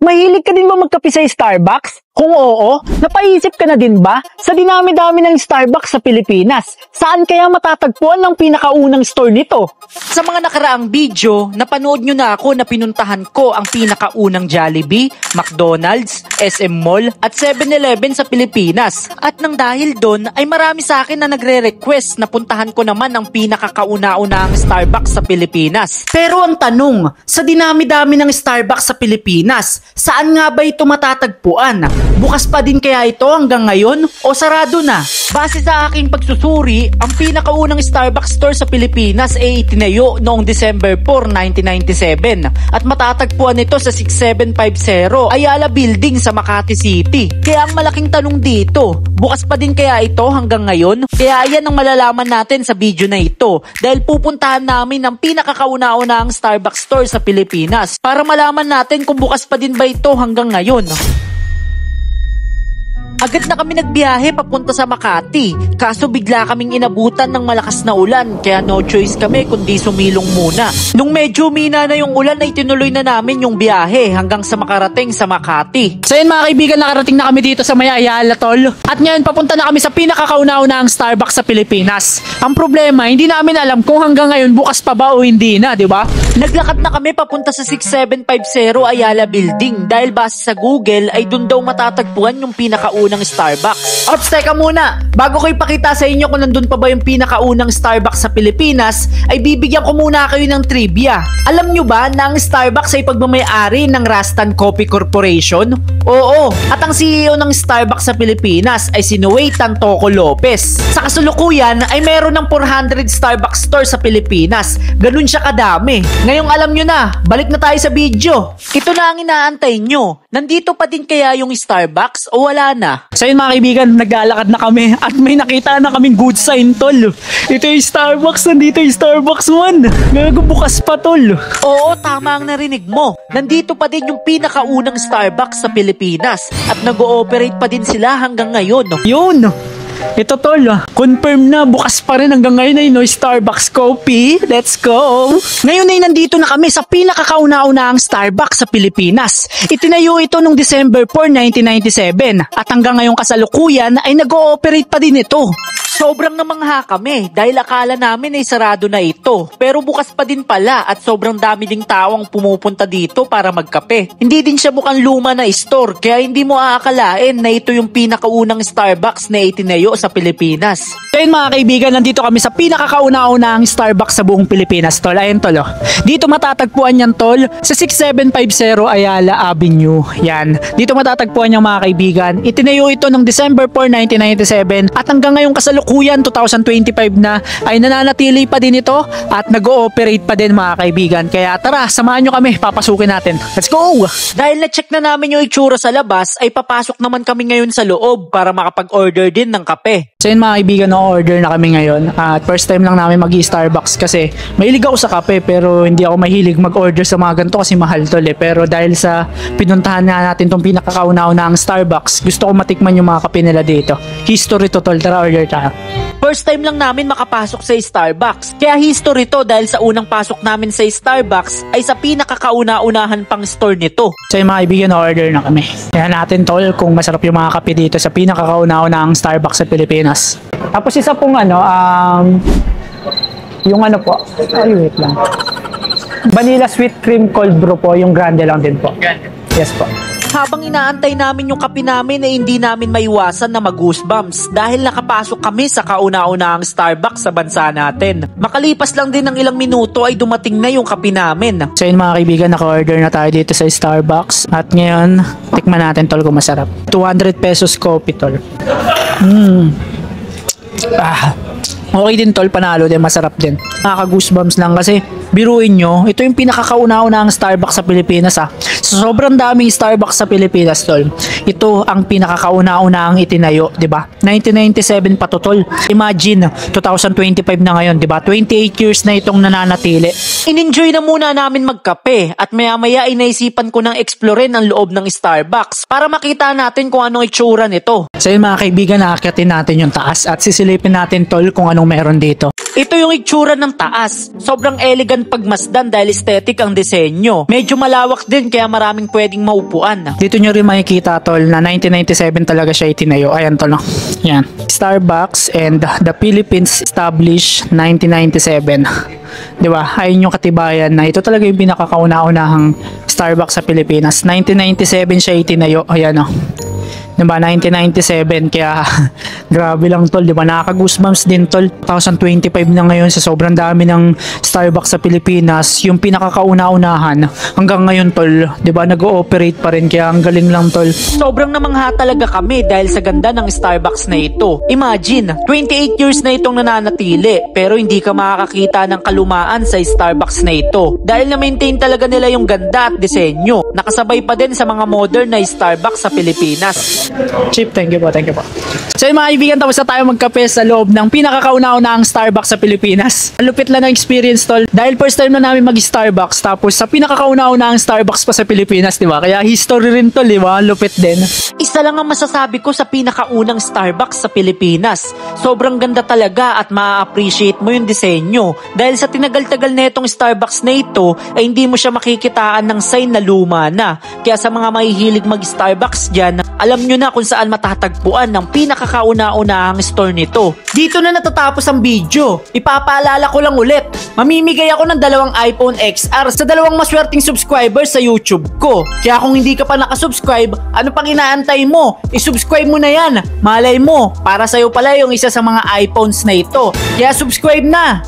Mahilig ka din ba magkape sa Starbucks? Kung oo, napaisip ka na din ba? Sa dinami-dami ng Starbucks sa Pilipinas, saan kaya matatagpuan ng pinakaunang store nito? Sa mga nakaraang video, napanood nyo na ako na pinuntahan ko ang pinakaunang Jollibee, McDonald's, SM Mall at 7-Eleven sa Pilipinas. At nang dahil doon ay marami sa akin na nagre-request na puntahan ko naman ang pinakakauna-unahang Starbucks sa Pilipinas. Pero ang tanong, sa dinami-dami ng Starbucks sa Pilipinas, saan nga ba ito matatagpuan? Bukas pa din kaya ito hanggang ngayon o sarado na? Base sa aking pagsusuri, ang pinakaunang Starbucks store sa Pilipinas ay itinayo noong December 4, 1997 at matatagpuan ito sa 6750 Ayala Building sa Makati City. Kaya ang malaking tanong dito, bukas pa din kaya ito hanggang ngayon? Kaya yan ang malalaman natin sa video na ito dahil pupuntahan namin ang pinakakauna-unahang Starbucks store sa Pilipinas para malaman natin kung bukas pa din ba ito hanggang ngayon. Agad na kami nagbiyahe papunta sa Makati, kaso bigla kaming inabutan ng malakas na ulan kaya no choice kami kundi sumilong muna. Nung medyo umina na yung ulan ay tinuloy na namin yung biyahe hanggang sa makarating sa Makati. So yun mga kaibigan, nakarating na kami dito sa may Ayala Tol. At ngayon papunta na kami sa pinakakauna-unahang Starbucks sa Pilipinas. Ang problema, hindi namin alam kung hanggang ngayon bukas pa ba o hindi na, di ba? Naglakad na kami papunta sa 6750 Ayala Building dahil base sa Google ay dun daw matatagpuan yung pinakaunang Starbucks. Ops, teka muna. Bago ko ipakita sa inyo kung nandun pa ba yung pinakaunang Starbucks sa Pilipinas, ay bibigyan ko muna kayo ng trivia. Alam nyo ba na ang Starbucks ay pagmamayari ng Rastan Coffee Corporation? Oo. At ang CEO ng Starbucks sa Pilipinas ay si Noe Tantoco Lopez. Sa kasulukuyan ay meron ng 400 Starbucks stores sa Pilipinas. Ganun siya kadami. Ngayong alam nyo na, balik na tayo sa video. Ito na ang inaantay nyo. Nandito pa din kaya yung Starbucks o wala na? So yun mga kaibigan, naglalakad na kami at may nakita na kaming good sign tol. Ito yung Starbucks, nandito yung Starbucks 1. Gago, bukas pa tol. Oo, tama ang narinig mo. Nandito pa din yung pinakaunang Starbucks sa Pilipinas at nag-ooperate pa din sila hanggang ngayon. Yun! Ito tol, confirm na bukas pa rin hanggang ngayon ay no Starbucks Coffee. Let's go! Ngayon ay nandito na kami sa pinakakauna-unahang Starbucks sa Pilipinas. Itinayo ito noong December 4, 1997 at hanggang ngayong kasalukuyan ay nag-ooperate pa din ito. Sobrang namangha kami dahil akala namin ay sarado na ito. Pero bukas pa din pala at sobrang dami ding tao ang pumupunta dito para magkape. Hindi din siya mukhang luma na store kaya hindi mo aakalain na ito yung pinakaunang Starbucks na itinayo sa Pilipinas. So yun mga kaibigan, nandito kami sa pinakakauna-unahang Starbucks sa buong Pilipinas tol. Ayun tol, dito matatagpuan yan tol sa 6750 Ayala Avenue. Yan, dito matatagpuan yung mga kaibigan. Itinayo ito noong December 4, 1997 at hanggang ngayong kasalukuyan 2025 na ay nananatili pa din ito at nag-ooperate pa din mga kaibigan. Kaya tara, samahan nyo kami, papasukin natin. Let's go! Dahil na-check na namin yung itsura sa labas ay papasok naman kami ngayon sa loob para makapag-order din ng kape. So yun mga kaibigan, no-order na kami ngayon at first time lang namin mag-Starbucks kasi mahilig ako sa kape pero hindi ako mahilig mag-order sa mga ganito kasi mahal tol eh. Pero dahil sa pinuntahan nga natin tong pinakakauna-unahang Starbucks, gusto ko matikman yung mga kape nila dito. History to tol, tara order tayo. First time lang namin makapasok sa Starbucks. Kaya history to dahil sa unang pasok namin sa Starbucks ay sa pinakakauna-unahan pang store nito. So yung mga kaibigan, order na kami. Kaya natin tol kung masarap yung mga kape dito sa pinakakauna-unahang Starbucks sa Pilipinas. Tapos isa pong yung po, ay wait lang. Vanilla sweet cream cold brew po, yung grande lang din po. Yes po. Habang inaantay namin yung kape namin ay hindi namin maiwasan na mag-goosebumps dahil nakapasok kami sa kauna-unahang Starbucks sa bansa natin. Makalipas lang din ng ilang minuto ay dumating na yung kape namin. So yun mga kaibigan, naka-order na tayo dito sa Starbucks at ngayon, tikman natin tol kung masarap. 200 pesos coffee tol. Okay din tol, panalo din, masarap din. Nakaka-goosebumps lang kasi biruin nyo, ito yung pinakakauna-unahang Starbucks sa Pilipinas So, sobrang daming Starbucks sa Pilipinas tol. Ito ang pinakakauna-unahang itinayo, di ba? 1997 pa to, tol. Imagine, 2025 na ngayon, di ba? 28 years na itong nananatili. In-enjoy na muna namin magkape at maya-maya ay naisipan ko ng explorein ang loob ng Starbucks para makita natin kung anong itsura nito. So yun mga kaibigan, nakakyatin natin yung taas at sisilipin natin, tol, kung anong meron dito. Ito yung itsura ng taas. Sobrang elegant pagmasdan dahil aesthetic ang disenyo. Medyo malawak din kaya maraming pwedeng maupuan. Dito nyo rin makikita, tol, na 1997 talaga siya itinayo. Ayan, tol, no? Yan. Starbucks and the Philippines established 1997. Di ba? Ayun yung katibayan na ito talaga yung pinakakauna-unahang Starbucks sa Pilipinas. 1997 siya itinayo. Ayan, no? Diba, 1997, kaya grabe lang, tol, diba, nakaka-goosebumps din, tol. 2025 na ngayon, sa sobrang dami ng Starbucks sa Pilipinas, yung pinakakauna-unahan hanggang ngayon, tol, diba, nag-ooperate pa rin, kaya ang galing lang, tol. Sobrang namangha talaga kami dahil sa ganda ng Starbucks na ito. Imagine, 28 years na itong nananatili, pero hindi ka makakakita ng kalumaan sa Starbucks na ito dahil na-maintain talaga nila yung ganda at disenyo. Nakasabay pa din sa mga modern na Starbucks sa Pilipinas. Chip, thank you po, thank you po. So yung mga kaibigan, tapos na tayo magkape sa loob ng pinakakauna-unahang Starbucks sa Pilipinas. Ang lupit lang ng experience, tol. Dahil first time na namin mag-Starbucks, tapos sa pinakakauna-unahang Starbucks pa sa Pilipinas, di ba? Kaya history rin, tol, di ba? Lupit din. Isa lang ang masasabi ko sa pinakaunang Starbucks sa Pilipinas. Sobrang ganda talaga at ma-appreciate mo yung disenyo. Dahil sa tinagal-tagal na itong Starbucks na ito, ay hindi mo siya makikitaan ng sign na luma na. Kaya sa mga mahihilig mag-Starbucks dyan, alam nyo na kung saan matatagpuan ng pinakakauna-unahang store nito. Dito na natatapos ang video. Ipapaalala ko lang ulit, mamimigay ako ng 2 iPhone XR sa 2 maswerteng subscribers sa YouTube ko. Kaya kung hindi ka pa nakasubscribe, ano pang inaantay mo? I-subscribe mo na yan. Malay mo, para sa'yo pala yung isa sa mga iPhones na ito. Kaya subscribe na!